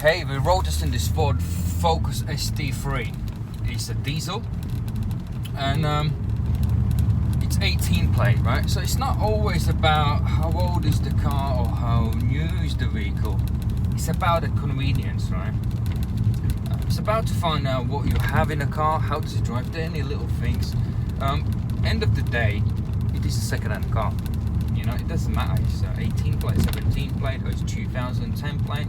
Hey, we're road testing this Ford Focus ST3. It's a diesel, and it's 18 plate, right? So it's not always about how old is the car or how new is the vehicle. It's about the convenience, right? It's about to find out what you have in a car, how does it drive, any little things. End of the day, it is a second-hand car. You know, it doesn't matter. It's 18 plate, 17 plate, or it's 2010 plate.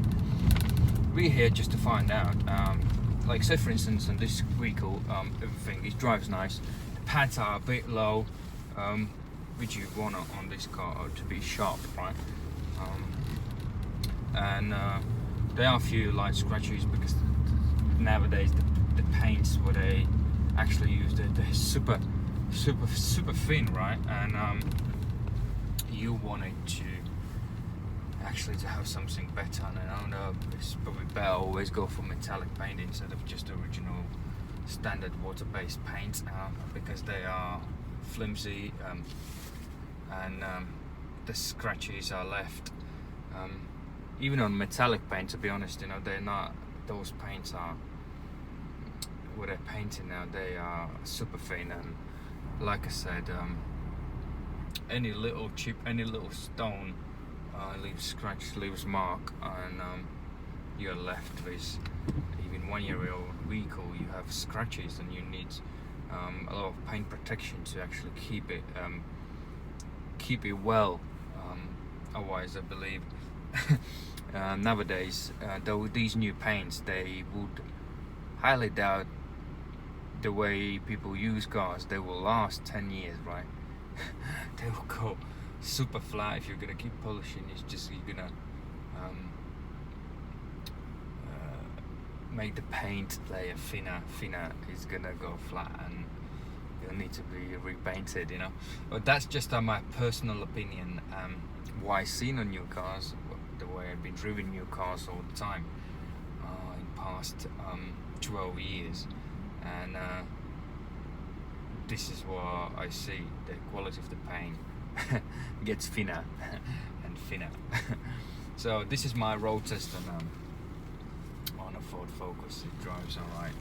We're here just to find out. Like, say for instance, on this vehicle, everything, it drives nice. The pads are a bit low, which you want on this car to be sharp, right? And there are a few light scratches because nowadays the paints what they actually use, they're super thin, right? And you want it to actually to have something better, and I don't know, it's probably better always go for metallic paint instead of just original standard water-based paint, because they are flimsy, and the scratches are left. Even on metallic paint, to be honest, you know, they're not, those paints are, what they're painting now, they are super thin, and like I said, any little chip, any little stone leaves scratch, leaves mark, and you're left with, even 1-year-old vehicle, you have scratches, and you need a lot of paint protection to actually keep it well. Otherwise, I believe nowadays, though these new paints, they would highly doubt the way people use cars. They will last 10 years, right? They will go super flat if you're gonna keep polishing. It's just you're gonna make the paint layer thinner. It's gonna go flat, and it'll need to be repainted, you know. But that's just my personal opinion. What I've seen on new cars, the way I've been driving new cars all the time in past 12 years, and this is what I see. The quality of the paint gets thinner and thinner. So this is my road test on a Ford Focus. It drives alright,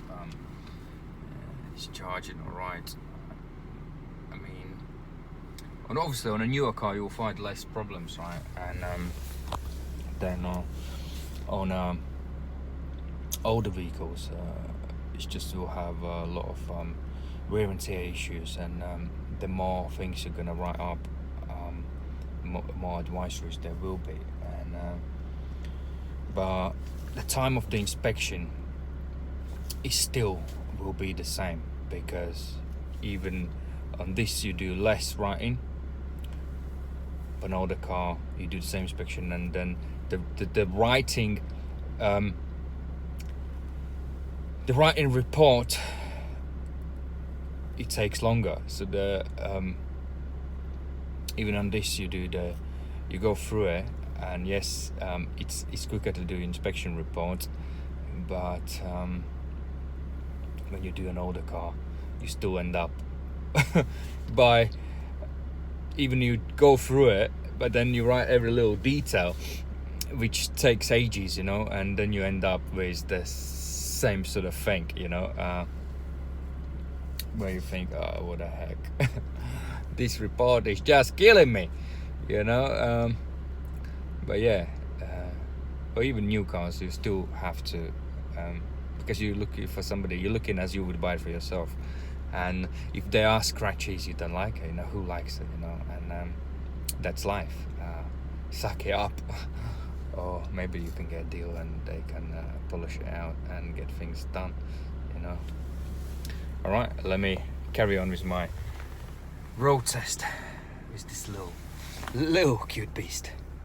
it's charging alright. I mean, and obviously on a newer car you'll find less problems, right? And then on older vehicles, it's just you'll have a lot of wear and tear issues, and the more things you're gonna write up, more advisories there will be, and but the time of the inspection is still will be the same, because even on this you do less writing. But on older car you do the same inspection, and then the writing report, it takes longer. So the even on this you go through it, and yes, it's quicker to do inspection report, but when you do an older car you still end up by, even you go through it, but then you write every little detail, which takes ages, you know, and then you end up with the same sort of thing, you know, where you think, oh, what the heck, this report is just killing me, you know. But yeah, or even new cars, you still have to, because you're looking for somebody, you're looking as you would buy it for yourself, and if there are scratches you don't like it, you know, who likes it, you know, and that's life. Suck it up. Or maybe you can get a deal and they can polish it out and get things done, you know. Alright, let me carry on with my road test with this little cute beast.